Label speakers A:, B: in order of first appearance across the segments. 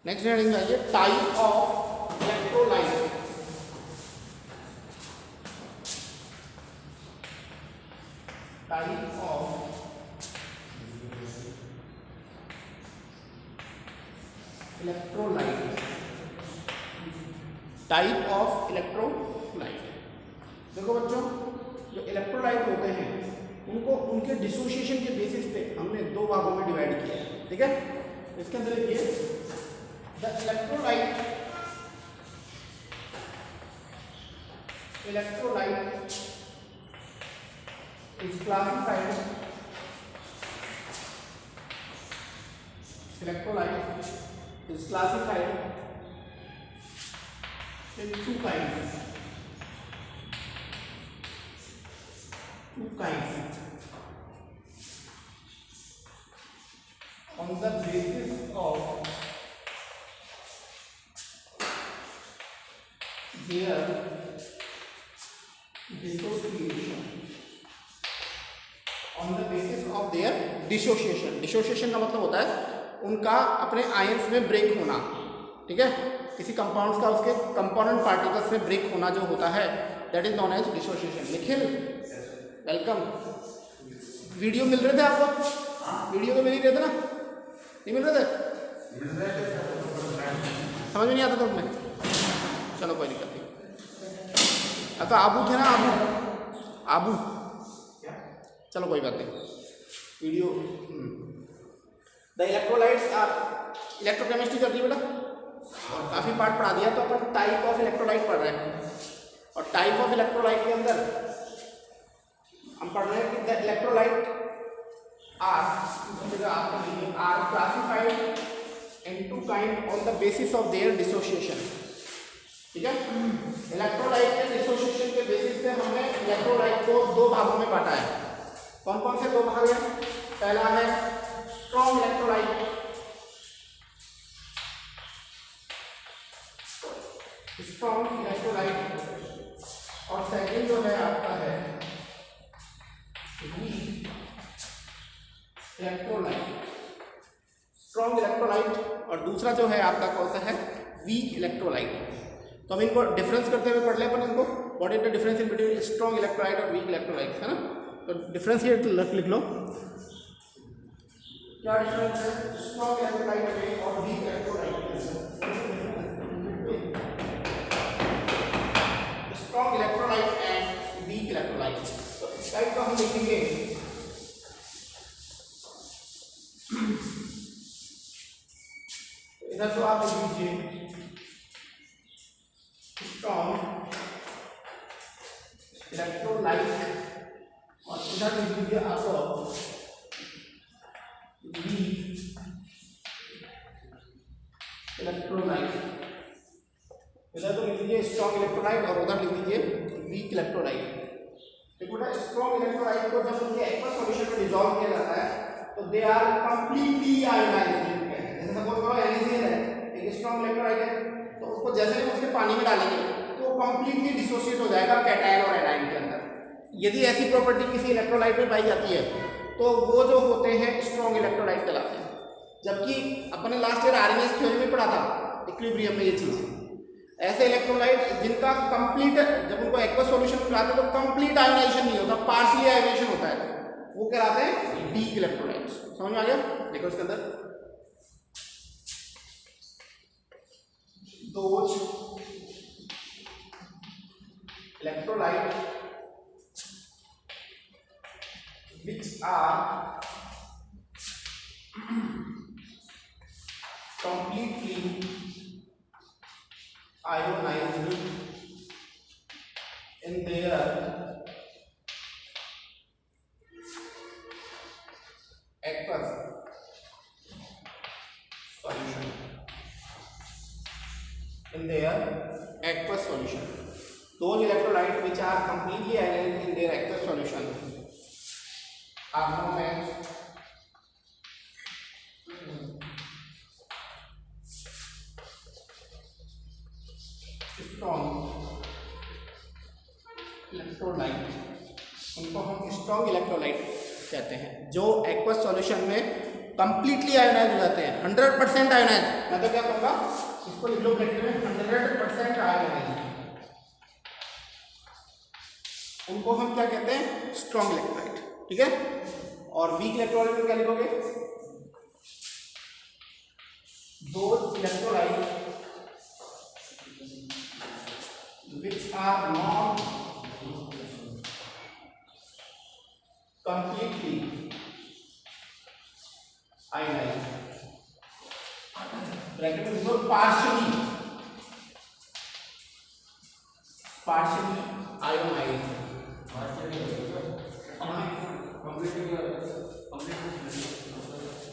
A: Next heading में आइए, type of electrolyte. Type of electrolyte. Type of electrolyte. देखो बच्चों, जो इलेक्ट्रोलाइट होते हैं उनको उनके डिसोसिएशन के बेसिस पे हमने दो भागों में डिवाइड किया है, ठीक है। इसके अंदर लिखिए, the electrolyte is classified in two kinds on the basis of their dissociation. Dissociation का मतलब होता है उनका अपने आयंस में ब्रेक होना, ठीक है। किसी कंपाउंड्स का उसके कंपोनेंट पार्टिकल्स में ब्रेक होना जो होता है, that is known as dissociation. Nikhil welcome. Video मिल रहे थे आपको? वीडियो तो मिल ही रहे थे ना? नहीं मिल रहे थे? समझ में नहीं आता था तुम्हें? चलो कोई दिक्कत नहीं। तो आबू थे ना, आबू चलो कोई बात नहीं। Video the electrolytes are, electrochemistry चल रही है बेटा, और काफ़ी पार्ट पढ़ा दिया, तो अपन टाइप ऑफ इलेक्ट्रोलाइट पढ़ रहे हैं। और टाइप ऑफ इलेक्ट्रोलाइट के अंदर हम पढ़ रहे हैं कि the electrolyte are classified into kind on the basis of their dissociation, ठीक है। इलेक्ट्रोलाइट के डिसोसिएशन के बेसिस पे हमने इलेक्ट्रोलाइट को दो भागों में बांटा है। कौन कौन से दो भाग हैं? पहला है स्ट्रॉन्ग इलेक्ट्रोलाइट, और सेकंड जो है आपका है वीक इलेक्ट्रोलाइट। स्ट्रॉन्ग इलेक्ट्रोलाइट और दूसरा जो है आपका कौन सा है? Weak electrolyte. तो हम इनको डिफरेंस करते हुए पढ़ लें अपन इनको। What is the difference in between strong electrolyte और वीक इलेक्ट्रोलाइट, है ना। तो डिफरेंस ये लिख लो, क्या डिफरेंस है स्ट्रॉन्ग इलेक्ट्रोलाइट में और वीक इलेक्ट्रोलाइट में? Strong electrolyte and weak electrolyte. तो इस टाइप का हम लिखेंगे इधर तो आप लिख लीजिए स्ट्रॉन्ग इलेक्ट्रोलाइट और इधर लिख लीजिए आप वीक इलेक्ट्रोलाइट। इधर तो लिख लीजिए स्ट्रॉन्ग इलेक्ट्रोलाइट और उधर लिख लीजिए वीक इलेक्ट्रोलाइट। देखो बेटा, स्ट्रॉन्ग इलेक्ट्रोलाइट को जब उनके एक्वस सॉल्यूशन में डिसॉल्व किया जाता है तो दे आर कंप्लीटली आयोनाइज्ड। जैसे सपोज करो NaCl है, एक स्ट्रॉन्ग इलेक्ट्रोलाइट है, तो उसको जैसे ही उसके पानी में डालेंगे तो वो कंप्लीटली डिसोसिएट हो जाएगा कैटायन और एनायन के अंदर। यदि ऐसी प्रॉपर्टी किसी इलेक्ट्रोलाइट में पाई जाती है तो वो जो होते हैं स्ट्रॉन्ग इलेक्ट्रोलाइट कहलाते हैं। जबकि अपने लास्ट ईयर आरएमएस थ्योरी में पढ़ा था इक्विलिब्रियम में ये चीज़, ऐसे इलेक्ट्रोलाइट जिनका कंप्लीट, जब उनको एक्वस सॉल्यूशन में लाते हैं तो कंप्लीट आयोनाइजेशन नहीं होता, पार्शियली आयोनाइजेशन होता है, वो कहलाते हैं वीक इलेक्ट्रोलाइट्स। समझ में आ गया? देखो इसके अंदर those electrolyte which are completely ionized in their aqueous solution. Those electrolytes which are completely ionized in their aqueous solution are known as strong electrolyte. उनको हम स्ट्रॉन्ग इलेक्ट्रोलाइट कहते हैं, जो एक्वस सॉल्यूशन में कंप्लीटली आयोनाइज हो जाते हैं, 100% ionise. मैं तो क्या कहूँगा, इसको लिख लो ब्रैकेट में 100% आयोनाइज, उनको हम क्या कहते हैं, स्ट्रॉन्ग इलेक्ट्रोलाइट, ठीक है। और वीक इलेक्ट्रोलाइट में क्या लिखोगे, those electrolyte which are not completely ionized, bracket में लिखो partially ionized,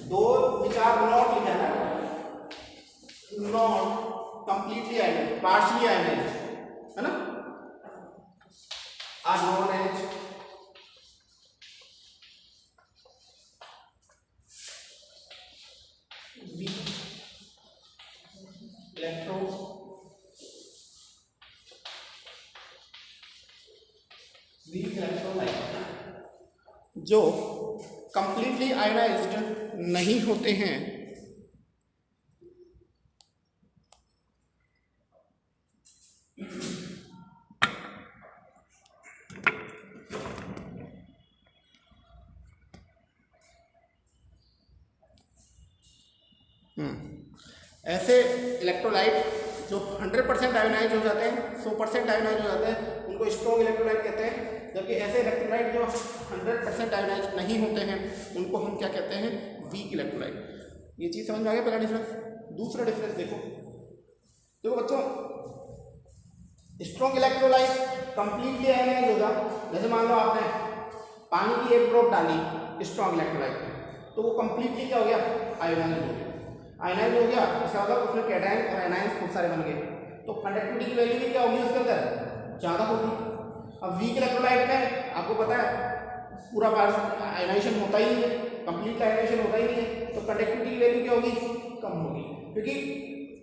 A: दो which are not लिखा है ना, not completely ionized, partially ionized है ना, are known as weak electrolyte, जो कंप्लीटली आयोनाइज्ड नहीं होते हैं, ऐसे इलेक्ट्रोलाइट जो 100% आयोनाइज हो जाते हैं, 100% आयोनाइज हो जाते हैं, उनको स्ट्रॉन्ग इलेक्ट्रोलाइट कहते हैं। जबकि ऐसे इलेक्ट्रोलाइट जो 100% आयोनाइज नहीं होते हैं, उनको हम क्या कहते हैं, वीक इलेक्ट्रोलाइट। ये चीज़ समझ में आ गया, पहला डिफरेंस। दूसरा डिफरेंस देखो, देखो बच्चों, स्ट्रॉन्ग इलेक्ट्रोलाइट कंप्लीटली आयोनाइज होगा। जैसे मान लो आपने पानी की एक ड्रॉप डाली स्ट्रॉन्ग इलेक्ट्रोलाइट में, तो वो कंप्लीटली क्या हो गया, आयोनाइज हो गया। आयनाइज हो गया, इसका मतलब उसमें कैटायन और एनायंस खूब सारे बन गए, तो कंडक्टिविटी की वैल्यू भी क्या होगी उसके अंदर, ज़्यादा होगी। अब वीक इलेक्ट्रोलाइट में आपको पता है पूरा आयनाइजेशन होता ही नहीं है, कंप्लीट आयनाइजेशन होता ही नहीं है, तो कंडक्टिविटी की वैल्यू क्या होगी, कम होगी। क्योंकि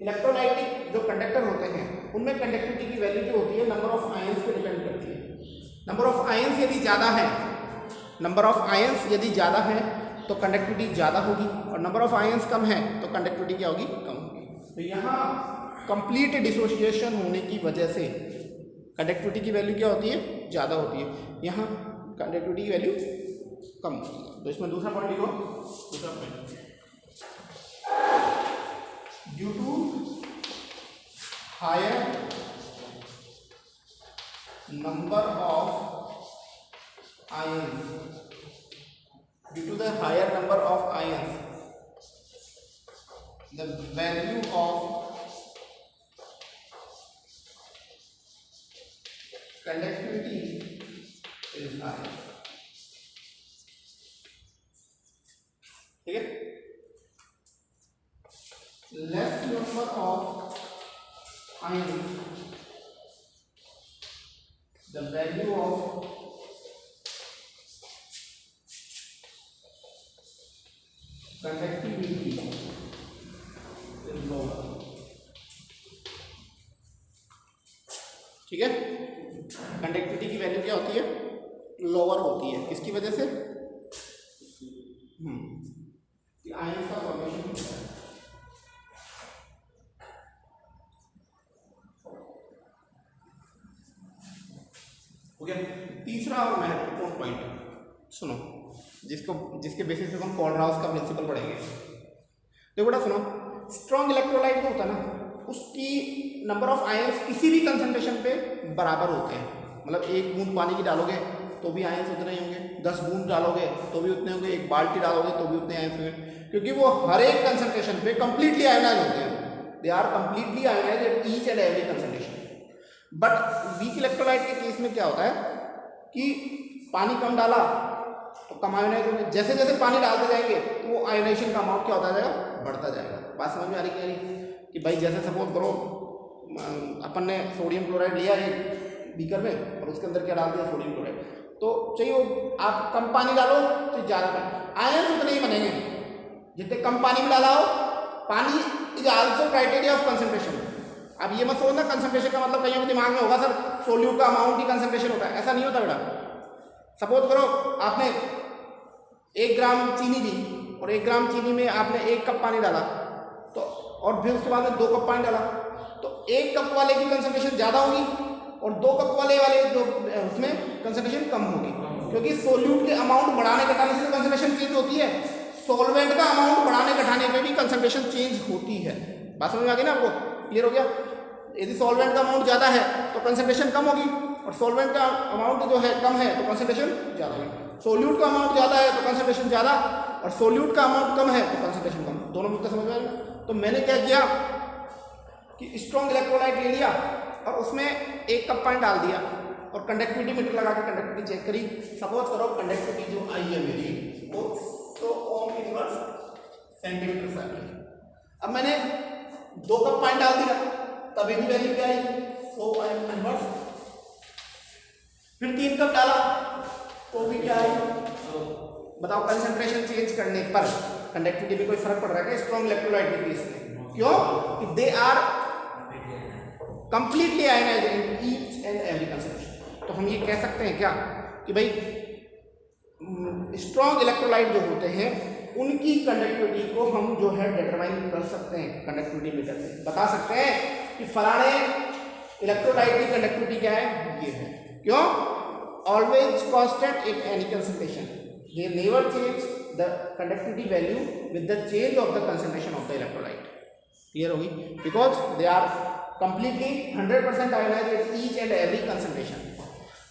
A: इलेक्ट्रोलाइटिक जो कंडक्टर होते हैं उनमें कंडक्टिविटी की वैल्यू जो होती है नंबर ऑफ आयंस पे डिपेंड करती है। नंबर ऑफ आयंस यदि ज़्यादा है, नंबर ऑफ आयंस यदि ज़्यादा है तो कंडक्टिविटी ज़्यादा होगी, और नंबर ऑफ आयंस कम है तो कंडक्टिविटी क्या होगी, कम होगी। तो यहाँ कंप्लीट डिसोसिएशन होने की वजह से कंडक्टिविटी की वैल्यू क्या होती है, ज़्यादा होती है, यहाँ कंडक्टिविटी की वैल्यू कम होती है। तो इसमें दूसरा पॉइंट लिखो, दूसरा point, due to higher number of ions, due to the higher number of ions, the value of conductivity is higher, ठीक है। less number of ions, the value of conductivity is lower, ठीक है। Conductivity की value क्या होती है, lower होती है, किसकी वजह से, आयंस का फॉर्मेशन होता है। ओके, तीसरा और महत्वपूर्ण पॉइंट सुनो, जिसके बेसिस पे हम कॉलराउस का प्रिंसिपल पढ़ेंगे। देखो बेटा सुनो, स्ट्रॉन्ग इलेक्ट्रोलाइट जो होता है ना, उसकी नंबर ऑफ आयंस किसी भी कंसंट्रेशन पे बराबर होते हैं। मतलब एक बूंद पानी की डालोगे तो भी आयंस उतने ही होंगे, 10 बूंद डालोगे तो भी उतने होंगे, एक बाल्टी डालोगे तो भी उतने आयंस होंगे, क्योंकि वो हर एक कंसंट्रेशन पे कंप्लीटली आयनाइज होते हैं। They are completely ionize at each and every concentration. But weak electrolyte के केस में क्या होता है कि पानी कम डाला तो कम आयोनाइज होंगे, जैसे जैसे पानी डालते जाएंगे तो वो आयोनाइजेशन का अमाउंट क्या होता जाएगा, बढ़ता जाएगा। बात समझ में आ रही क्या नहीं, कि भाई जैसे सपोज करो अपन ने सोडियम क्लोराइड लिया एक बीकर में और उसके अंदर क्या डाल दिया, सोडियम क्लोराइड, तो चाहिए आप कम पानी डालो तो ज़्यादा पानी, आयंस उतने ही बनेंगे जितने कम पानी में डाला हो। पानी is also criteria of concentration. अब ये मत सोचना कंसंट्रेशन का मतलब कहीं दिमाग में होगा सर सोल्यूट का अमाउंट ही कंसंट्रेशन होता है, ऐसा नहीं होता बेटा। सपोज करो आपने 1 ग्राम चीनी ली और 1 ग्राम चीनी में आपने 1 कप पानी डाला, तो और फिर उसके बाद में 2 कप पानी डाला, तो 1 कप वाले की कंसंट्रेशन ज़्यादा होगी और 2 कप वाले जो उसमें कंसंट्रेशन कम होगी, क्योंकि सोल्यूट के अमाउंट बढ़ाने घटाने से कंसंट्रेशन चेंज होती है, सॉल्वेंट का अमाउंट बढ़ाने घटाने में भी कंसंट्रेशन चेंज होती है। बात समझ में आ गई ना आपको? क्लियर हो गया? यदि सॉल्वेंट का अमाउंट ज़्यादा है तो कंसंट्रेशन कम होगी और सॉल्वेंट का अमाउंट जो है कम है तो कंसंट्रेशन ज़्यादा होगी। सोल्यूट का अमाउंट ज़्यादा है तो कंसंट्रेशन ज़्यादा और सोल्यूट का अमाउंट कम है तो कंसंट्रेशन कम। दोनों मुद्दे समझ में आएगा? तो मैंने क्या किया कि स्ट्रॉन्ग इलेक्ट्रोलाइट ले लिया और उसमें 1 कप पानी डाल दिया और कंडक्टिविटी मीटर लगा के कंडक्टिविटी चेक करी। सपोज करो कंडक्टिविटी जो आई है मेरी वो तो ओम इनवर्स सेंटीमीटर से आई। अब मैंने 2 कप पानी डाल दिया तभी भी वैल्यू क्या आई 4 ओम इनवर्स। फिर 3 कप डाला तो भी क्या आई? बताओ कंसंट्रेशन चेंज करने पर कंडक्टिविटी में कोई फर्क पड़ रहा है क्या स्ट्रॉन्ग इलेक्ट्रोलाइट के केस में? क्यों? कि they are completely ionized in each and every concentration. तो हम ये कह सकते हैं क्या कि भाई स्ट्रॉन्ग इलेक्ट्रोलाइट जो होते हैं उनकी कंडक्टिविटी को हम जो है डिटरमाइन कर सकते हैं कंडक्टिविटी मीटर से, बता सकते हैं कि फलाने इलेक्ट्रोलाइट की कंडक्टिविटी क्या है, ये है। क्यों? Always constant in any concentration, they never change the conductivity value with the change of the concentration of the electrolyte. Clear होगी? Because they are completely 100% ionized at each and every concentration.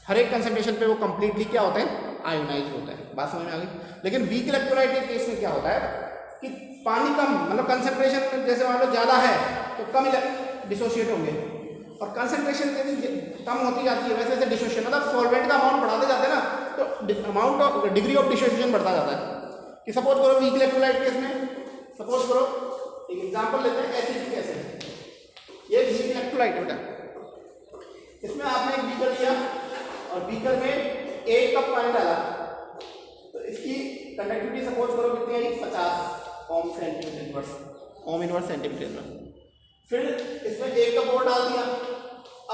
A: हर एक concentration पे वो completely क्या होता है? Ionise होता है। बात समझ में आ गई? लेकिन वीक इलेक्ट्रोलाइट के केस में क्या होता है कि पानी कम, मतलब कंसंट्रेशन जैसे मान लो ज़्यादा है तो कम डिसोशिएट होंगे और कंसंट्रेशन यदि कम होती जाती है वैसे वैसे डिसोशिएट, मतलब सॉल्वेंट का अमाउंट बढ़ाते जाते हैं ना तो amount of degree of dissociation बढ़ता जाता है। कि सपोज करो वीक इलेक्ट्रोलाइट केस में सपोज करो एक एग्जांपल लेते हैं एसिडिक एसिड, ये वीक इलेक्ट्रोलाइट होता है। इसमें आपने एक बीकर लिया और बीकर में 1 कप पानी डाला तो इसकी कंडक्टिविटी सपोज करो कितनी आई 50 ohm centimetre inverse, ohm inverse centimetre inverse. फिर इसमें 1 कप और डाल दिया,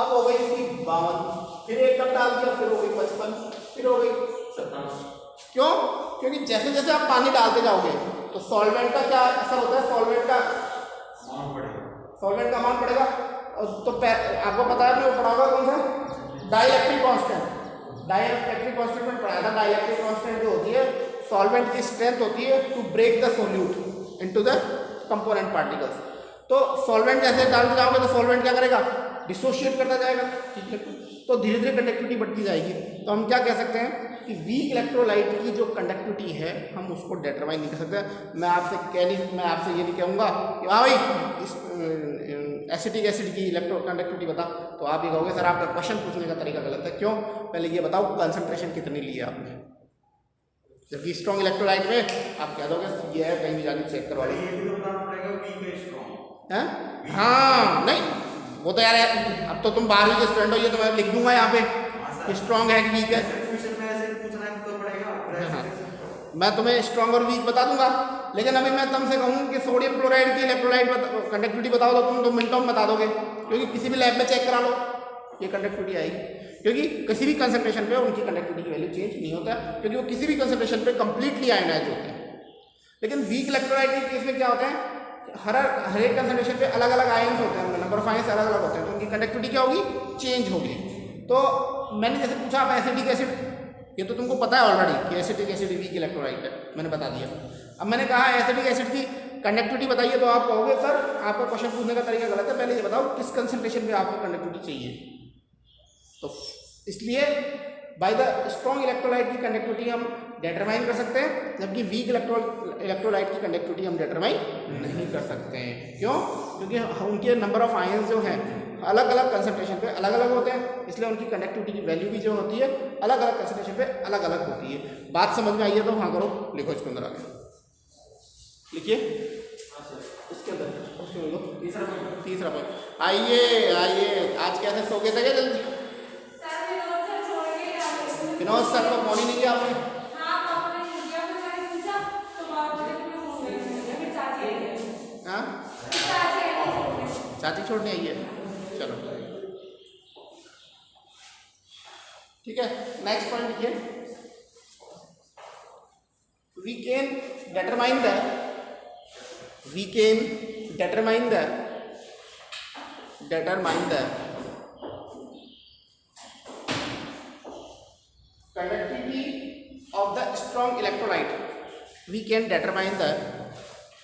A: अब हो गई इसकी 52, फिर 1 कप डाल दिया फिर हो गई 55, फिर हो गई 57। क्यों? क्योंकि जैसे जैसे आप पानी डालते जाओगे तो सॉल्वेंट का क्या असर होता है? सॉल्वेंट का अमाउंट बढ़ेगा। तो आपको पता है वो पढ़ा होगा कौन सा? Dielectric constant. डाइलेक्ट्रिक कांस्टेंट में पढ़ाया था। डाइलेक्ट्रिक कांस्टेंट जो होती है सॉल्वेंट की स्ट्रेंथ होती है to break the solute into the component particles. तो सॉल्वेंट जैसे डालते जाओगे तो सॉल्वेंट क्या करेगा? डिसोशिएट करता जाएगा। ठीक है, तो धीरे धीरे कंडक्टिविटी बढ़ती जाएगी। तो हम क्या कह सकते हैं कि वीक इलेक्ट्रोलाइट की जो कंडक्टिविटी है हम उसको डिटरमाइन नहीं कर सकते। मैं आपसे ये नहीं कहूँगा कि हाँ भाई एसिटिक एसिड की इलेक्ट्रो कंडक्टिविटी बता, तो आप ये कहोगे सर आपका क्वेश्चन पूछने का तरीका गलत है। क्यों? पहले ये बताओ कंसंट्रेशन कितनी ली है आपने, जबकि स्ट्रॉन्ग इलेक्ट्रोलाइट में आप कह दोगे ये है, कहीं भी जाके चेक करवा लीजिए। हाँ नहीं वो तो यार अब तो तुम 12वीं के स्टूडेंट हो, ये तो मैं लिख दूंगा यहाँ पे स्ट्रॉन्ग है कि वीक है। हाँ मैं तुम्हें स्ट्रॉन्ग और वीक बता दूंगा, लेकिन अभी मैं तुमसे कहूँ कि सोडियम क्लोराइड की इलेक्ट्रोलाइट कंडक्टिविटी बताओ तो तुम 2 मिनटों में बता दोगे, क्योंकि किसी भी लैब में चेक करा लो ये कंडक्टिविटी आएगी। क्योंकि किसी भी कंसंट्रेशन पे उनकी कंडक्टिविटी की वैल्यू चेंज नहीं होता, क्योंकि वो किसी भी कंसंट्रेशन पे कंप्लीटली आयोनाइज होते हैं। लेकिन वीक इलेक्ट्रोलाइट के केस में क्या होता है? हर एक कंसंट्रेशन पे अलग अलग आयन्स होते हैं, नंबर ऑफ आयन्स अलग अलग होते हैं, तो उनकी कंडक्टिविटी क्या होगी? चेंज होगी। तो मैंने जैसे पूछा आप एसिडिक एसिड, ये तो तुमको पता है ऑलरेडी कि एसिडिक एसिड वीक इलेक्ट्रोलाइट है, मैंने बता दिया। अब मैंने कहा एसिडिक एसिड की कंडक्टिविटी बताइए, तो आप कहोगे सर आपका क्वेश्चन पूछने का तरीका गलत है, पहले ये बताओ किस कंसंट्रेशन पे आपको कंडक्टिविटी चाहिए। तो इसलिए बाय द स्ट्रॉन्ग इलेक्ट्रोलाइट की कंडक्टिविटी हम डिटरमाइन कर सकते हैं, जबकि वीक इलेक्ट्रोलाइट की कंडक्टिविटी हम डिटरमाइन नहीं कर सकते हैं। क्यों? क्योंकि उनके नंबर ऑफ आयन्स जो हैं अलग अलग कंसंट्रेशन पे अलग अलग होते हैं, इसलिए उनकी कंडक्टिविटी की वैल्यू भी जो होती है अलग अलग कंसंट्रेशन पे अलग अलग होती है। बात समझ में आई है तो हाँ करो, लिखो इसके अंदर आगे लिखिए, उसके अंदर तीसरा पॉइंट। आइए आज कैसे सो गए थे क्या जल्दी? विनोद सर को फोन ही नहीं किया आपने? हाँ चाची छोड़ने आई है, चलो ठीक है। नेक्स्ट पॉइंट लिखिए, we can determine the conductivity of the strong electrolyte. We can determine the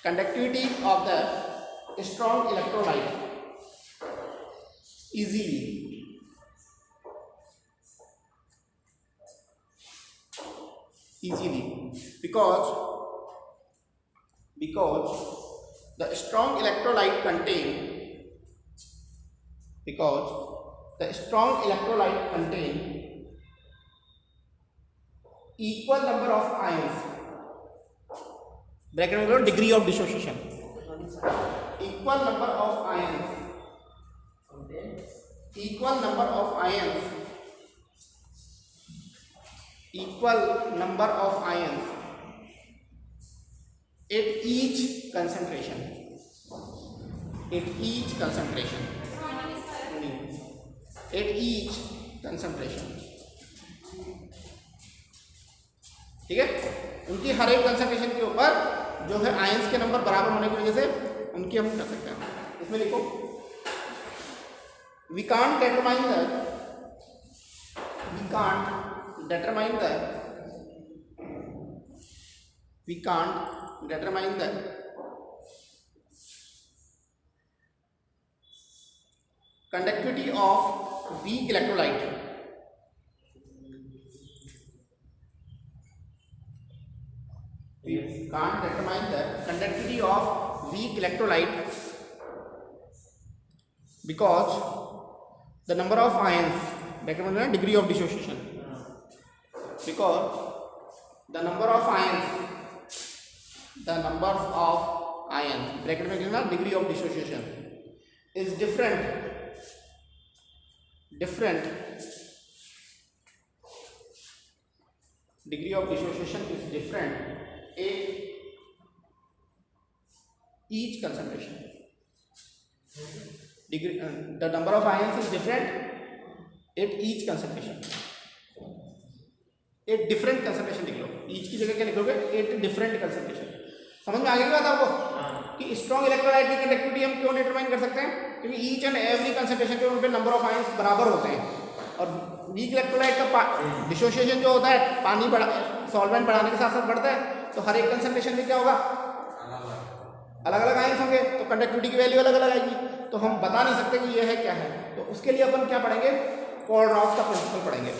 A: conductivity of the strong electrolyte easily. Because the strong electrolyte contain equal number of ions, bracket में बोलो degree of dissociation, equal number of ions at each concentration. ठीक है, उनकी हर एक concentration के ऊपर जो है आयंस के नंबर बराबर होने की वजह से उनकी हम कर सकते हैं। इसमें लिखो we can't determine the conductivity of weak electrolyte because the number of ions, degree of dissociation, because the number of ions bracket में लिखना degree of dissociation is different degree of dissociation is different at each concentration. The number of ions is different at each concentration. एक different concentration लिख लो, each की जगह क्या लिखोगे, at different concentration. समझ में आ गई बात आपको कि स्ट्रॉन्ग इलेक्ट्रोलाइट की कंडक्टिविटी हम क्यों डिटरमाइन कर सकते हैं, क्योंकि ईच एंड एवरी कंसंट्रेशन पे उनके नंबर ऑफ आयंस बराबर होते हैं। और वीक इलेक्ट्रोलाइट का डिसोसिएशन जो होता है पानी सॉल्वेंट बढ़ाने के साथ साथ बढ़ता है, तो हर एक कंसंट्रेशन में क्या होगा, अलग अलग आयंस होंगे, तो कंडक्टिविटी की वैल्यू अलग अलग आएगी। तो हम बता नहीं सकते कि ये है क्या है, तो उसके लिए अपन क्या पढ़ेंगे, कोलरॉफ का प्रिंसिपल पढ़ेंगे।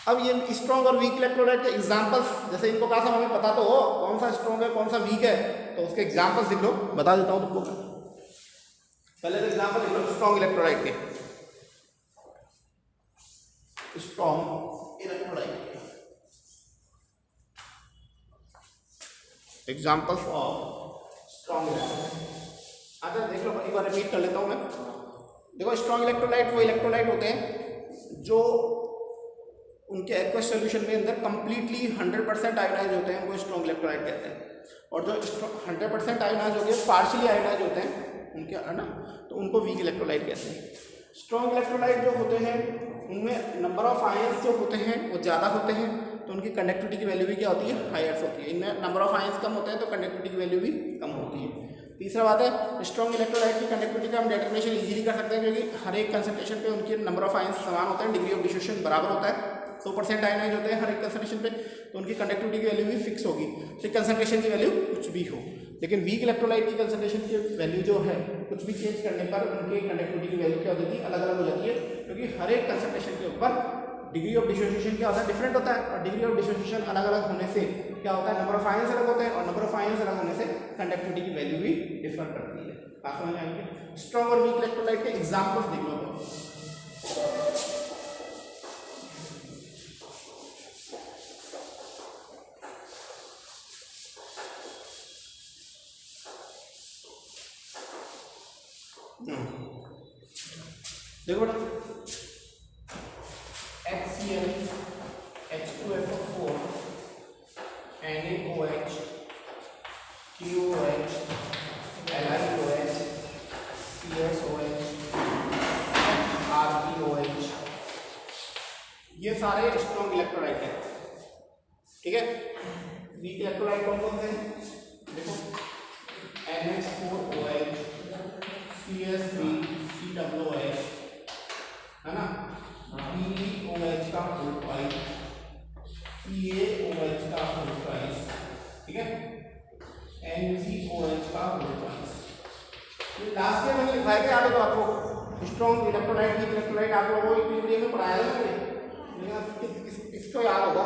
A: अब ये स्ट्रॉन्ग और वीक इलेक्ट्रोलाइट के एग्जांपल्स, जैसे इनको कहा था हमें पता तो हो कौन सा स्ट्रॉन्ग है कौन सा वीक है, तो उसके एग्जांपल्स लिख लो, बता देता हूँ तुमको। पहले तो एग्जांपल लिख लो स्ट्रॉन्ग इलेक्ट्रोलाइट के, strong electrolyte examples of strong electrolyte. अच्छा देख लो, एक बार रिपीट कर लेता हूँ मैं। देखो स्ट्रॉन्ग इलेक्ट्रोलाइट वो इलेक्ट्रोलाइट होते हैं जो उनके एक्वस सॉल्यूशन में अंदर कंप्लीटली 100% आयोनाइज होते हैं, उनको स्ट्रॉन्ग इलेक्ट्रोलाइट कहते हैं। और जो 100% आयोनाइज हो गए, पार्शियली आयोनाइज होते हैं उनके, है ना, तो उनको वीक इलेक्ट्रोलाइट कहते हैं। स्ट्रॉन्ग इलेक्ट्रोलाइट जो होते हैं उनमें नंबर ऑफ आयंस जो होते हैं वो ज़्यादा होते हैं, तो उनकी कंडक्टिविटी की वैल्यू भी क्या होती है, हायर होती है। इनमें नंबर ऑफ आयंस कम होते हैं तो कंडक्टिविटी की वैल्यू भी कम होती है। तीसरा बात है, स्ट्रॉन्ग इलेक्ट्रोलाइट की कंडक्टिविटी का हम डिटरमिनेशन इजीली कर सकते हैं, क्योंकि हर एक कंसंट्रेशन पे उनके नंबर ऑफ आयंस समान होते हैं, डिग्री ऑफ डिसोसिएशन बराबर होता है, 100% आयनाइज होते हैं हर एक कंसंट्रेशन पे, तो उनकी कंडक्टिविटी की वैल्यू भी फिक्स होगी, फिर कंसंट्रेशन की वैल्यू कुछ भी हो। लेकिन वीक इलेक्ट्रोलाइट की कंसंट्रेशन की वैल्यू जो है कुछ भी चेंज करने पर उनकी कंडक्टिविटी की वैल्यू क्या हो जाती है, अलग अलग हो जाती है, क्योंकि हर एक कंसंट्रेशन के ऊपर डिग्री ऑफ डिसोसिएशन क्या होता है, डिफरेंट होता है। और डिग्री ऑफ डिसोसिएशन अलग अलग होने से क्या होता है, नंबर ऑफ आयंस अलग होते हैं, और नंबर ऑफ आयंस अलग होने से कंडक्टिविटी की वैल्यू भी डिफर करती है। बात समझ में आएंगे। स्ट्रॉन्ग और वीक इलेक्ट्रोलाइट के एग्जांपल्स देख लो। देखो बेटा, HCl, H2SO4, NaOH, QOH, LiOH, CSOH, RPOH, ये सारे स्ट्रॉन्ग इलेक्ट्रोलाइट हैं। ठीक है, वीक इलेक्ट्रोलाइट कौन कौन से हैं, देखो NH4OH, CH3 COOH है ना, POH का होल ट्वाइस, CaOH का होल ट्वाइस, ठीक है, NaOH का होल ट्वाइस। ये लास्ट ईयर मैंने लिखवाया था, याद है तो आपको स्ट्रॉन्ग इलेक्ट्रोलाइट वीक इलेक्ट्रोलाइट आप लोगों को इक्विलिब्रियम में पढ़ाया था ना, लेकिन किसको याद होगा?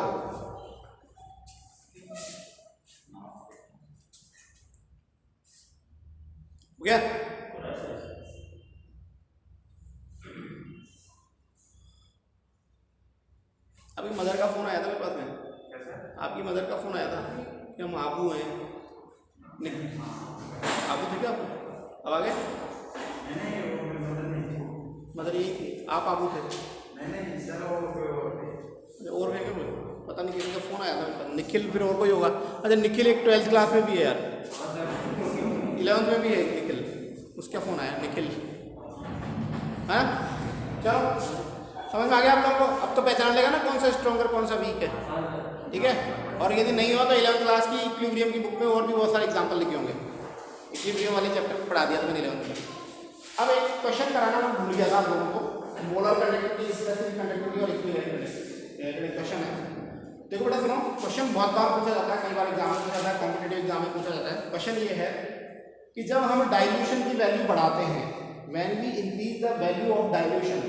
A: हो गया? अभी मदर का फोन आया था मेरे पास में, आपकी मदर का फोन आया था कि हम आबू हैं, आबू थे क्या आप? अब आ गए? मदर यही थी, आप आबू थे? और है क्या कोई? पता नहीं किसी का फोन आया था, निखिल, फिर और कोई होगा। अच्छा निखिल एक 12th क्लास में भी है यार, 11th में भी है निखिल, उसका फोन आया निखिल, है? चलो समझ में आ गया आप लोगों को? अब तो पहचान लेगा ना कौन सा स्ट्रॉन्गर कौन सा वीक है, ठीक है? और यदि नहीं हुआ तो 11th क्लास की इक्विलिब्रियम की बुक में और भी बहुत सारे एग्जाम्पल लिखे होंगे, इक्विलिब्रियम वाले चैप्टर में पढ़ा दिया था मैंने 11th में। अब एक क्वेश्चन कराना मैं भूल गया था आप लोगों को, मोलर कंडक्टिविटी, स्पेसिफिक कंडक्टिविटी और इक्विवेलेंट कंडक्टिविटी क्वेश्चन है। देखो बेटा सुनो, क्वेश्चन बहुत बार पूछा जाता है, कई बार एग्जाम में पूछा जाता है, कॉम्पिटेटिव एग्जाम में पूछा जाता है। क्वेश्चन ये है कि जब हम डाइल्यूशन की वैल्यू बढ़ाते हैं, when we increase the value of dilution,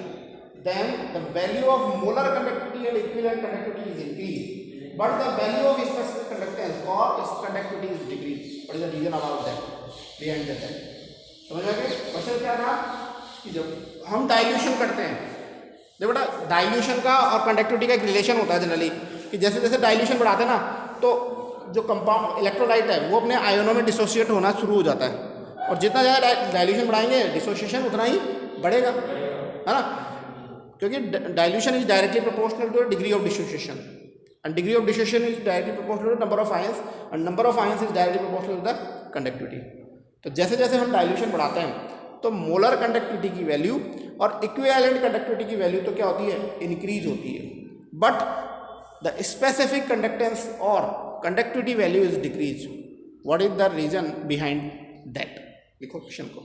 A: then the value of molar conductivity and equivalent conductivity is increased, but the value of specific conductance or its conductivity is decreased. What is the reason about that? Behind that? समझ आ गया? Question क्या था कि जब हम dilution करते हैं, देखो बेटा डाइल्यूशन का और कंडक्टिविटी का एक रिलेशन होता है जनरली, कि जैसे जैसे डाइल्यूशन बढ़ाते हैं ना, तो जो कंपाउंड इलेक्ट्रोलाइट है वो अपने आयनों में डिसोसिएट होना शुरू हो जाता है, और जितना ज़्यादा डाइल्यूशन बढ़ाएंगे डिसोसिएशन उतना ही बढ़ेगा, है ना? क्योंकि dilution is directly proportional to degree of dissociation, and degree of dissociation is directly proportional to number of ions, and number of ions is directly proportional to the conductivity. तो जैसे जैसे हम डाइल्यूशन बढ़ाते हैं तो मोलर कंडक्टिविटी की value और equivalent conductivity की वैल्यू तो क्या होती है? इंक्रीज होती है, बट द स्पेसिफिक कंडक्टेंस और conductivity value is decrease. What is the reason behind that? लिखो क्वेश्चन को।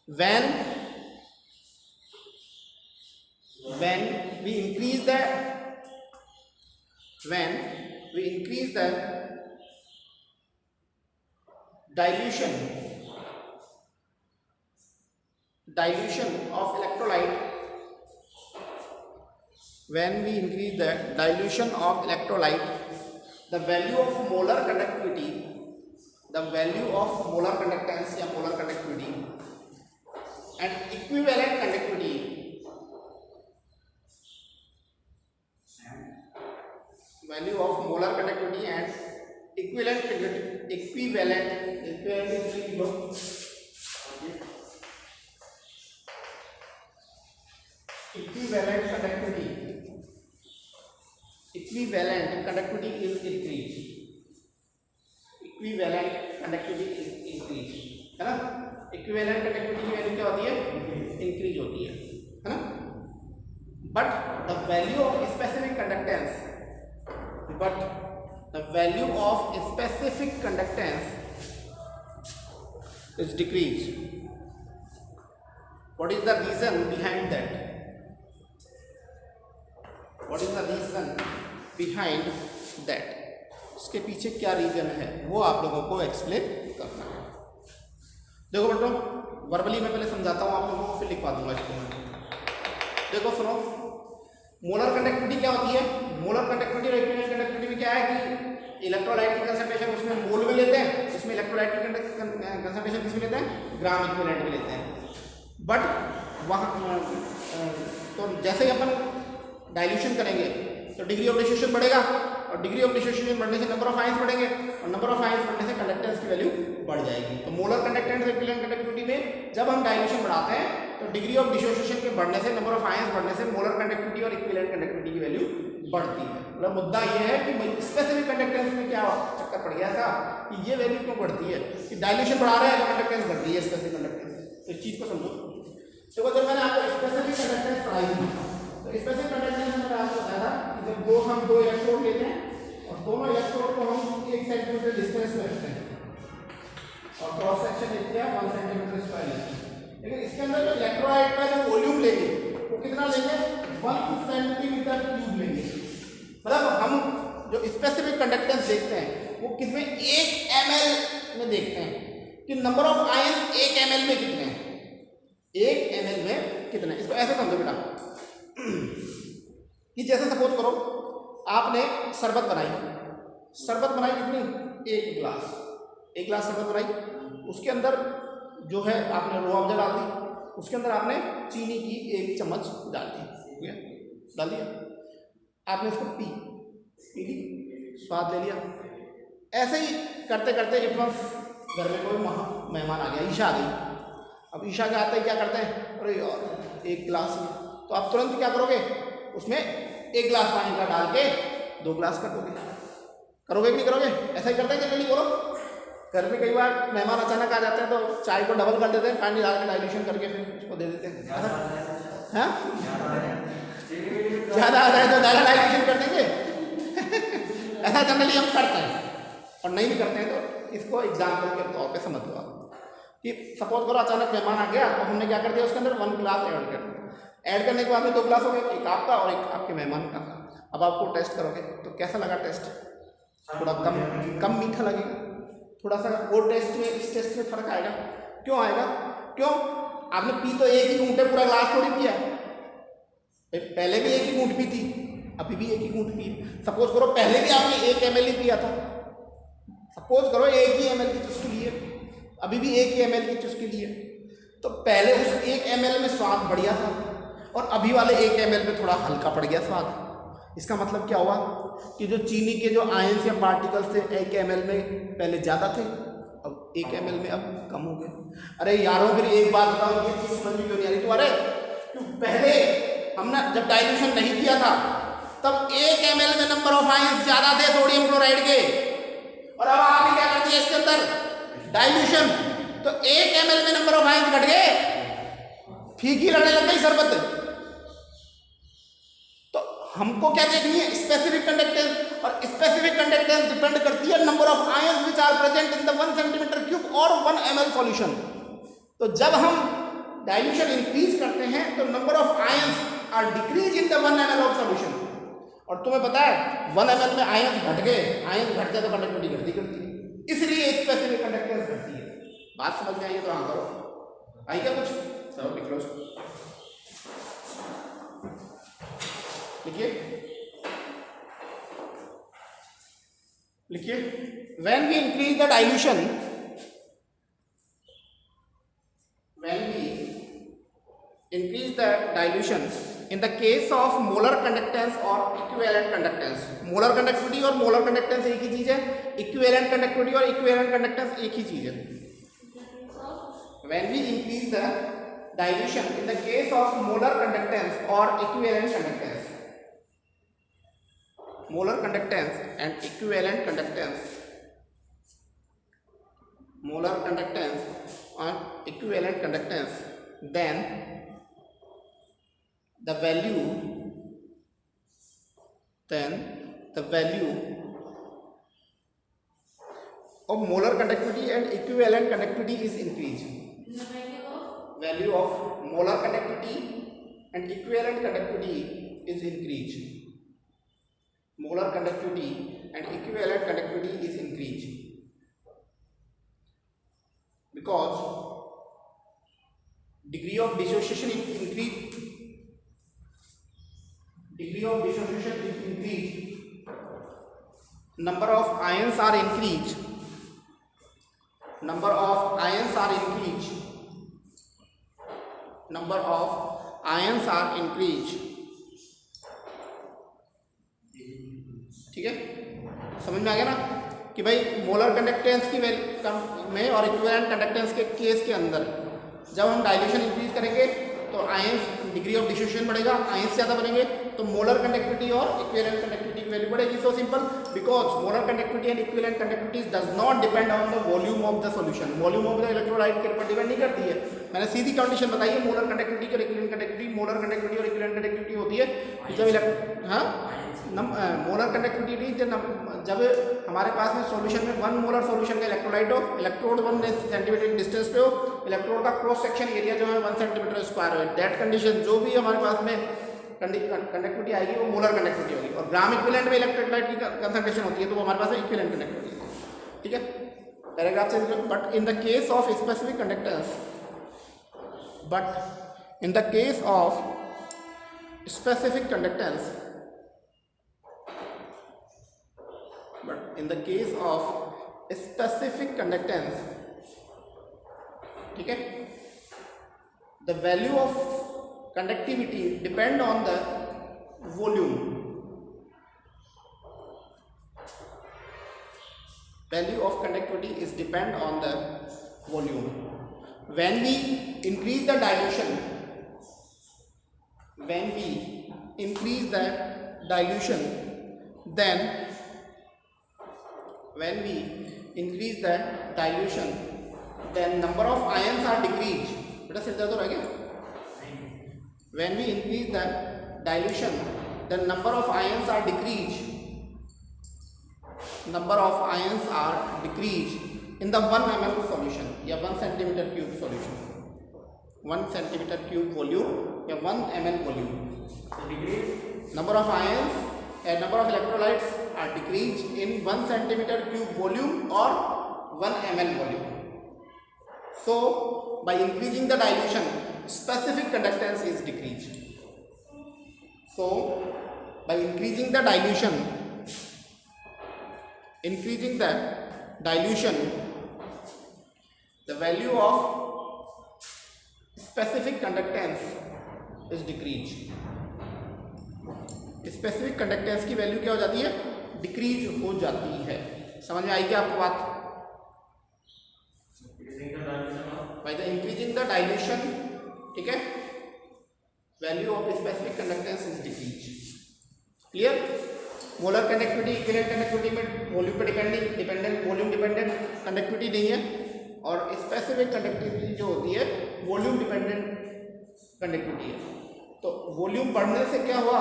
A: when we increase the dilution of electrolyte, when we increase the dilution of electrolyte, the value of molar conductivity, the value of molar conductance या molar conductivity and equivalent conductivity value of molar conductivity and equivalent conductivity is increased, equivalent conductivity is increased, है ना? Equivalent conductivity की value क्या होती है? Increase होती है ना? But the value of specific conductance is decrease. What is the reason behind that? इसके पीछे क्या रीजन है वो आप लोगों को एक्सप्लेन करना है। देखो बेटो, वर्बली मैं पहले समझाता हूँ आप लोगों को, फिर लिखवा दूंगा इसको मैं। देखो सुनो, मोलर कंडक्टिविटी क्या होती है? मोलर कंडक्टिविटी और इक्विवेलेंट कंडक्टिविटी में क्या है कि इलेक्ट्रोलाइट की कंसंट्रेशन उसमें मोल में लेते हैं, इसमें इलेक्ट्रोलाइट की कंसंट्रेशन किस में लेते हैं? ग्राम इक्विवेलेंट में लेते हैं। बट वहाँ तो जैसे ही अपन डाइल्यूशन करेंगे तो डिग्री ऑफ डिसोसिएशन बढ़ेगा, और डिग्री ऑफ डिसोसिएशन बढ़ने से नंबर ऑफ आयंस बढ़ेंगे, और नंबर ऑफ आयंस बढ़ने से कंडक्टेंस की वैल्यू बढ़ जाएगी। तो मोलर कंडक्टेंस और इक्विवेलेंट कंडक्टिविटी में जब हम डाइल्यूशन बढ़ाते हैं तो डिग्री ऑफ डिसोसिएशन के बढ़ने से, नंबर ऑफ आयंस बढ़ने से मोलर कंडक्टिविटी और इक्विवेलेंट कंडक्टिविटी की वैल्यू बढ़ती है। मतलब मुद्दा ये है कि स्पेसिफिक कंडक्टेंस में क्या चक्कर पड़ गया था कि ये वैल्यू क्यों बढ़ती है, कि डाइल्यूशन बढ़ा रहे हैं तो कंडक्टेंस बढ़ रही है, स्पेसिफिक कंडक्टेंस। इस चीज़ को समझो। तो जब मैंने आपको स्पेसिफिक कंडक्टेंस पढ़ाई थी, तो स्पेसिफिक कंडक्टेंस में मैंने आपको बताया था कि जब हम दो इलेक्ट्रोड लेते हैं और दोनों इलेक्ट्रोड को हम 1 सेंटीमीटर डिस्टेंस में रखते हैं और cross section area 1 centimetre square लेते हैं। लेकिन इसके अंदर जो इलेक्ट्रोलाइट का जो वॉल्यूम लेंगे वो कितना लेंगे, 1 सेंटीमीटर क्यूब लेंगे। मतलब हम जो स्पेसिफिक कंडक्टेंस देखते हैं वो किसमें 1 ml में देखते हैं कि नंबर ऑफ आयंस 1 ml में कितने हैं, 1 ml में कितने। इसको ऐसे समझो बेटा कि जैसे सपोज करो आपने शरबत बनाई कितनी, 1 गिलास शरबत बनाई, उसके अंदर जो है आपने रूह अफ़ज़ा डाल दी, उसके अंदर आपने चीनी की 1 चम्मच डाल दिया, आपने इसको पी ली, स्वाद ले लिया। ऐसे ही करते करते एक बार घर में कोई मेहमान आ गया, ईशा आ गई। अब ईशा के आते ही क्या करते हैं, अरे यार 1 गिलास में, तो आप तुरंत क्या करोगे, उसमें 1 गिलास पानी का डाल के 2 गिलास कर दोगे। करोगे कि नहीं करोगे? ऐसा ही करते हैं जनरली, बोलो। घर में कई बार मेहमान अचानक आ जाते हैं तो चाय को डबल कर देते हैं, पानी डाल के डाइल्यूशन करके फिर उसको दे देते हैं। हाँ, ज़्यादा आ जाए तो ज़्यादा डाइल्यूशन कर देंगे ऐसा जनरली हम करते हैं, और नहीं भी करते हैं तो इसको एग्जाम्पल के तौर पे समझ लो आप कि सपोज करो अचानक मेहमान आ गया, तो हमने क्या कर दिया, उसके अंदर 1 गिलास ऐड कर दिया। ऐड करने के बाद में 2 गिलास हो गए, एक आपका और एक आपके मेहमान का। अब आपको टेस्ट करोगे तो कैसा लगा टेस्ट, थोड़ा कम मीठा लगेगा, थोड़ा सा वो टेस्ट में इस टेस्ट में फर्क आएगा। क्यों आएगा? क्यों? आपने पी तो 1 ही घूंट है, पूरा ग्लास थोड़ी पिया, पहले भी 1 ही घूंट पी थी, अभी भी 1 ही घूंट पी। सपोज करो पहले भी आपने 1 ml ही पिया था, सपोज करो 1 ही ml की चुस्की ली है, अभी भी 1 ही ml की चुस्की ली है, तो पहले उस 1 ml में स्वाद बढ़िया था और अभी वाले 1 ml में थोड़ा हल्का पड़ गया स्वाद। इसका मतलब क्या हुआ कि जो चीनी के जो आयंस या पार्टिकल्स थे 1 ml में पहले ज़्यादा थे, अब 1 ml में अब कम हो गए। अरे यारों फिर एक बात बताओ, ये चीज़ समझ में क्यों नहीं आ रही? तो अरे पहले हमने जब डाइल्यूशन नहीं किया था तब 1 ml में नंबर ऑफ आयंस ज़्यादा थे सोडियम क्लोराइड के, और अब आपने क्या कर दिया इसके अंदर डाइल्यूशन, तो 1 ml में नंबर ऑफ आयंस घट गए, फीकी लड़ने लग गई शरबत। तो हमको क्या देखनी है, स्पेसिफिक कंडक्टेंस, और स्पेसिफिक कंडक्टेंस डिपेंड करती है number of ions which are present in the 1 centimetre cube और 1 ml सॉल्यूशन। तो जब हम डाइल्यूशन इंक्रीज करते हैं तो number of ions are decrease in the 1 ml of solution. और तुम्हें पता है 1 ml में आयंस घट गए, आयंस घट जाए तो कंडक्टिविटी घटती है, इसलिए स्पेसिफिक कंडक्टेंस घटती है। बात समझ में आई है तो हाँ करो, आई क्या कुछ? सब लिख लो, लिखिए when we increase the dilution, in the case of molar conductance or equivalent conductance, molar conductivity और molar conductance एक ही चीज है, equivalent conductivity और equivalent conductance एक ही चीज है। when we increase the dilution in the case of molar conductance or equivalent conductance, molar conductance and equivalent conductance, molar conductance and equivalent conductance, then the value of molar conductivity and equivalent conductivity is increased. Value of molar conductivity and equivalent conductivity is increased. Molar conductivity and equivalent conductivity is increased because degree of dissociation is increased. Degree of dissociation is increased. Number of ions are increased. Number of ions are increased. Number of ions are increased. ठीक है, समझ में आ गया ना कि भाई molar conductance की में और इक्विवेलेंट कंडक्टेंस के केस के अंदर जब हम डाइल्यूशन इंक्रीज करेंगे तो आयंस डिग्री ऑफ डिसोसिएशन बढ़ेगा, आयंस ज़्यादा बनेंगे तो मोलर कंडक्टिविटी और इक्विवेलेंट कंडक्टिविटी की वैल्यू बढ़ेगी। So simple, because molar conductivity and equivalent conductivity does not depend on the volume of the solution. Volume of the electrolyte के ऊपर depend नहीं करती है। मैंने सीधी कंडीशन बताई है, मोलर कंडक्टिविटी और इक्विवेलेंट कंडक्टिविटी, मोलर कंडक्टिविटी और इक्विवेलेंट कंडक्टिविटी होती है जब मोलर कंडक्टिविटी जब हमारे पास में सॉल्यूशन में 1 मोलर सॉल्यूशन का इलेक्ट्रोलाइट हो, इलेक्ट्रोड 1 सेंटीमीटर डिस्टेंस पे हो, इलेक्ट्रोड का क्रॉस सेक्शन एरिया जो है 1 सेंटीमीटर स्क्वायर हो, दैट कंडीशन जो भी हमारे पास में कंडक्टिविटी आएगी वो मोलर कंडक्टिविटी होगी। और ग्राम इक्विवेलेंट में इलेक्ट्रोलाइट की कंसंट्रेशन होती है तो वो हमारे पास इक्विवेलेंट कंडक्टिविटी है। ठीक है, पैराग्राफ से। But in the case of specific conductance, but in the case of specific conductance, but in the case of specific conductance, ठीक है, the value of conductivity depend on the volume, value of conductivity is depend on the volume. When we increase the dilution, when we increase the dilution, then when we increase the dilution, then number of ions are decreased. बेटा सिर दर्द हो रहा है क्या? When we increase the dilution, then number of ions are decreased. Number of ions are decreased in the 1 ml solution या 1 centimeter cube solution, 1 centimeter cube volume या 1 ml volume. Number of ions and number of electrolytes are decreased in 1 centimeter cube volume or 1 ml volume. So by increasing the dilution, specific conductance is decreased. So by increasing the dilution, the value of specific conductance is decreased. Specific conductance की value क्या हो जाती है? Decrease हो जाती है। समझ में आई क्या आपको बात? By the increasing the dilution, ठीक है, value of specific conductance is decrease. Clear? Molar conductivity, equivalent conductivity में वॉल्यूम पे डिपेंडेंट वॉल्यूम डिपेंडेंट कंडक्टिविटी नहीं है, और स्पेसिफिक कंडक्टिविटी जो होती है वॉल्यूम डिपेंडेंट कंडक्टिविटी है। तो वॉल्यूम बढ़ने से क्या हुआ?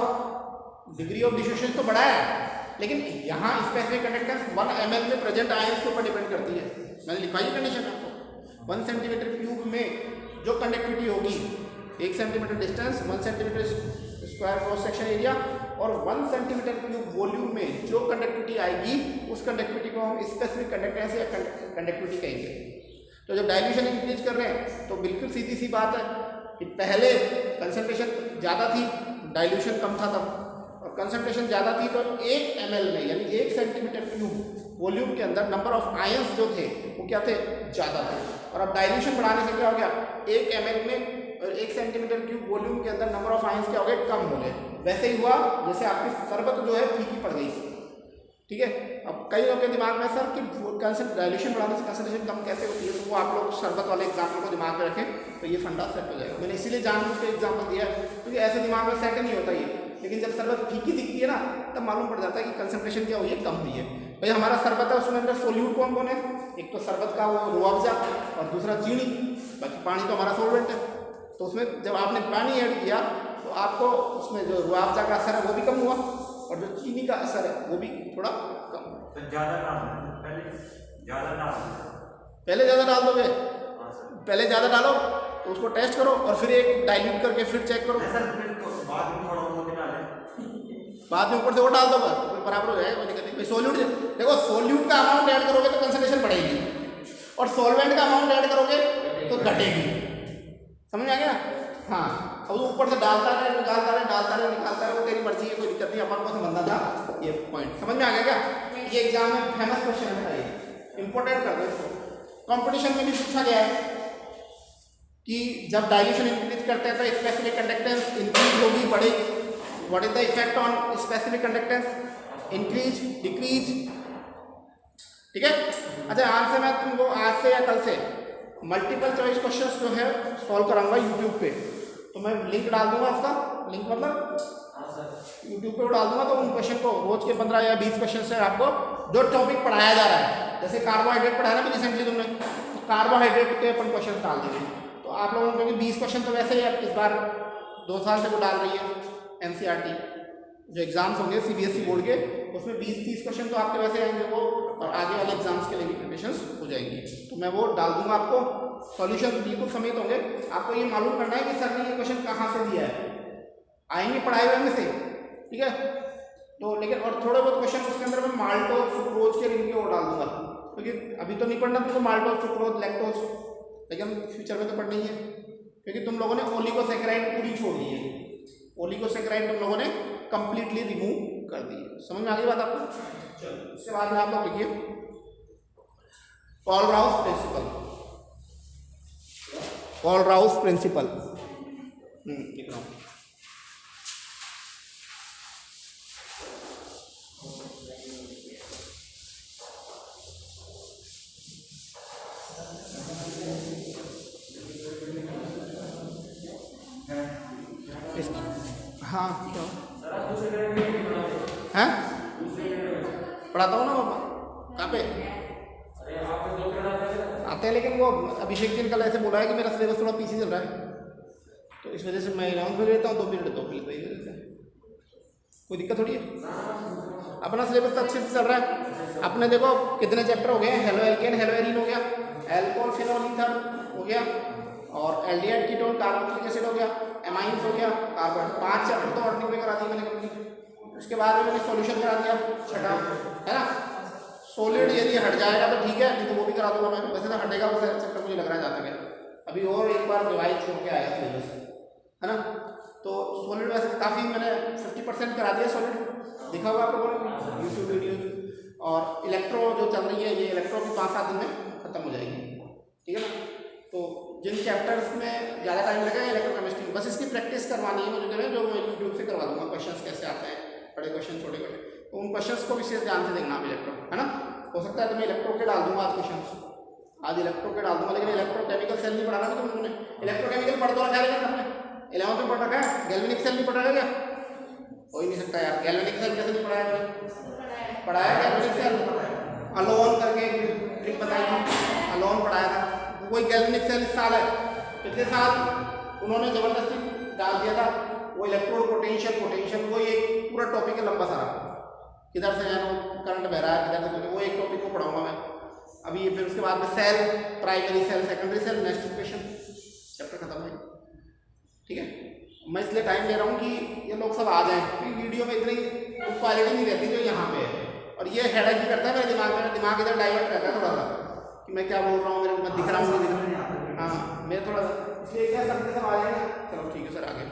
A: डिग्री ऑफ डिफ्यूजन तो बढ़ा है, लेकिन यहाँ स्पेसिफिक कंडक्टेंस 1 ml में प्रेजेंट आयंस के ऊपर डिपेंड करती है। मैंने लिखवाई कंडीशन आपको, 1 सेंटीमीटर क्यूब में जो कंडक्टिविटी होगी, 1 centimetre distance, 1 centimetre square cross section area, और 1 सेंटीमीटर क्यूब वॉल्यूम में जो कंडक्टिविटी आएगी उस कंडक्टिविटी को हम स्पेसिफिक कंडक्टेंस या कंडक्टिविटी कहेंगे। तो जब डाइल्यूशन इंक्रीज कर रहे हैं तो बिल्कुल सीधी सी बात है कि पहले कंसंट्रेशन ज़्यादा थी, डाइल्यूशन कम था तब, और कंसंट्रेशन ज़्यादा थी तो 1 ml में यानी 1 सेंटीमीटर क्यूब वॉल्यूम के अंदर नंबर ऑफ आयंस जो थे वो क्या थे? ज़्यादा थे। और अब डाइल्यूशन बढ़ाने से क्या हो गया? 1 ml में और 1 सेंटीमीटर क्यूब वॉल्यूम के अंदर नंबर ऑफ आयंस क्या हो गए? कम हो गए। वैसे ही हुआ जैसे आपकी शरबत जो है फीकी पड़ गई। ठीक है, अब कई लोगों के दिमाग में सर कि डाइल्यूशन बढ़ाने से कंसंट्रेशन कम कैसे होती है, तो वो आप लोग शरबत वाले एग्जाम्पल को दिमाग में रखें तो ये फंडा सेट हो जाएगा। मैंने इसीलिए जानबूझ के एग्जाम्पल दिया है क्योंकि ऐसे दिमाग में सेट नहीं होता ये, लेकिन जब शरबत फीकी दिखती है ना तब मालूम पड़ जाता है कि कंसंट्रेशन क्या हुई है? कम हुई है। भाई हमारा शरबत है उसमें अंदर सोल्यूट कौन कौन है? एक तो शरबत का वो रूअफ़ज़ा और दूसरा चीनी, बाकी पानी तो हमारा सोलवेंट है। तो उसमें जब आपने पानी ऐड किया तो आपको उसमें जो रूअफ़ज़ा का असर है वो भी कम हुआ और जो चीनी का असर है वो भी थोड़ा कम। तो ज़्यादा डाल दोगे? पहले ज़्यादा डालो तो उसको टेस्ट करो और फिर एक डाइल्यूट करके फिर चेक करो। बाद में ऊपर से वो डाल दो तो बराबर हो जाएगा, कोई दिक्कत नहीं। सोल्यूट देखो, सोल्यूट का अमाउंट ऐड करोगे तो कंसंट्रेशन बढ़ेगी और सॉल्वेंट का अमाउंट ऐड करोगे तो घटेगी। समझ में आ गया? हाँ, अब वो ऊपर से डालता रहे निकालता रहे वो तेरी मर्जी है, कोई दिक्कत नहीं। अपन को समझना था ये पॉइंट। समझ में आ गया क्या? ये एग्जाम में फेमस क्वेश्चन है, ये इंपॉर्टेंट कर दो इसको। कंपटीशन में भी पूछा गया है कि जब डाइल्यूशन इंक्रीज करते हैं तो स्पेसिफिक कंडक्टेंस इंक्रीज होगी, बढ़ेगी। What is the effect on specific conductance? Increase, decrease. ठीक है, अच्छा आज से मैं तुमको आज से या कल से मल्टीपल चॉइस क्वेश्चंस जो है सॉल्व कराऊंगा यूट्यूब पे। तो मैं लिंक डाल दूंगा, उसका लिंक मतलब यूट्यूब पे डाल दूंगा। तो उन क्वेश्चन को रोज के 15 या 20 क्वेश्चन से आपको जो टॉपिक पढ़ाया जा रहा है, जैसे कार्बोहाइड्रेट पढ़ाया ना रिसेंटली तुमने, तो कार्बोहाइड्रेट के अपन क्वेश्चन डाल देंगे। तो आप लोगों को 20 क्वेश्चन तो वैसे ही इस बार 2 साल से वो डाल रही है एनसीईआरटी, जो एग्जाम्स होंगे सीबीएसई बोर्ड के, उसमें 20-30 क्वेश्चन तो आपके वैसे आएंगे वो, और आगे वाले एग्जाम्स के लिए भी प्रिपरेशन हो जाएंगी। तो मैं वो डाल दूंगा आपको, सॉल्यूशन बिल्कुल समेत होंगे। आपको ये मालूम करना है कि सर ने ये क्वेश्चन कहाँ से दिया है, आएंगे पढ़ाए हुए में से, ठीक है। तो लेकिन और थोड़े बहुत क्वेश्चन उसके अंदर मैं माल्टोज, सुक्रोज के लिंक और डाल दूंगा, क्योंकि अभी तो नहीं पढ़ना तुमको माल्टोज, सुक्रोज, लैक्टोज, लेकिन फ्यूचर में तो पढ़ना ही है, क्योंकि तुम लोगों ने ओलिगोसैकेराइड पूरी छोड़ दी है। ओलिगोसैकेराइड तुम लोगों ने कंप्लीटली रिमूव कर दी है। समझ में आ गई बात आपको? चलो उसके बाद में आप लोग लिखिए कॉलराउस प्रिंसिपल। कॉलराउस प्रिंसिपल लिख रहा हूँ। हाँ हैं पढ़ाता हूँ ना पापा, कहाँ पे आते हैं, लेकिन वो अभिषेक जी ने कल ऐसे बोला है कि मेरा सिलेबस थोड़ा पीछे चल रहा है, तो इस वजह से मैं 11 में लेता हूँ, 2 पीरियड लेते हैं, कोई दिक्कत थोड़ी है। अपना सिलेबस तो अच्छे से चल रहा है। अपने देखो कितने चैप्टर हो गए हैं, हेलो एल्केन, हेलो एरीन हो गया, एल्कोहल फिनोल ईथर हो गया, और एल्डिहाइड कीटोन, कार्बोक्सिलिक एसिड हो गया, एमाइंस हो गया, कार्बन, 5 चैप्टर तो अर्निंग में करा दी मैंने कंप्लीट। उसके बाद में मैंने सॉल्यूशन करा दिया छठा, है ना। सॉलिड यदि हट जाएगा तो ठीक है, नहीं तो वो भी करा दूंगा मैं, वैसे तो हटेगा वो चैप्टर मुझे लग रहा है जहाँ तक है। अभी और एक बार रिवाइज होकर आया सिलेबस, है ना। तो सॉलिड वैसे काफ़ी मैंने 50% करा दिया सॉलिड, दिखा होगा आप लोगों ने यूट्यूब वीडियो। और इलेक्ट्रो जो चल रही है, ये इलेक्ट्रो भी 5-7 दिन में खत्म हो जाएगी, ठीक है ना। तो जिन चैप्टर्स में ज़्यादा टाइम लगेगा इलेक्ट्रोकेमिस्ट्री, बस इसकी प्रैक्टिस करवानी है मुझे, जो मैं यूट्यूब से करवा दूंगा, क्वेश्चंस कैसे आते हैं, बड़े क्वेश्चन, छोटे क्वेश्चन, तो उन क्वेश्चंस को विशेष ध्यान से देखना आप इलेक्ट्रो, है ना। हो सकता है तो मैं इलेक्ट्रो के डाल दूंगा आज क्वेश्चन, आज इलेक्ट्रो के डाल दूंगा, लेकिन इलेक्ट्रोकेमिकल सेल नहीं पढ़ाना तुम लोगों ने। इलेक्ट्रोकेमिकल पढ़ तो रखा है, लेकिन आपने 11th में पढ़ रखा है, गैल्वेनिक सेल नहीं पढ़ रखा क्या? हो ही नहीं सकता यार, गैल्वेनिक सेल कैसे नहीं पढ़ाया मैंने? पढ़ाया गैल्वेनिक सेल, अलोन करके ट्रिक बताई, अलोन पढ़ाया था। कोई गैल्वेनिक सेल इस साल है, पिछले साल उन्होंने जबरदस्ती डाल दिया था वो इलेक्ट्रोड पोटेंशियल, वो एक पूरा टॉपिक है लंबा सारा, किधर से है करंट बह रहा है, किधर से, वो एक टॉपिक को पढ़ाऊंगा मैं अभी। फिर उसके बाद में cell, primary cell, secondary cell, next equation, chapter खत्म है, ठीक है। मैं इसलिए टाइम ले रहा हूँ कि ये लोग सब आ जाएं, क्योंकि वीडियो में इतनी क्वालिटी नहीं रहती जो यहाँ पे है, और ये हेडेक ही करता है मेरे दिमाग में, मेरा दिमाग इधर डाइवर्ट रहता है थोड़ा सा कि मैं क्या बोल रहा हूँ, मेरे को दिख रहा हूँ, नहीं दिख रहा। हाँ, मेरे थोड़ा सा इसलिए क्या सब आ जाएगा। चलो ठीक है सर, आगे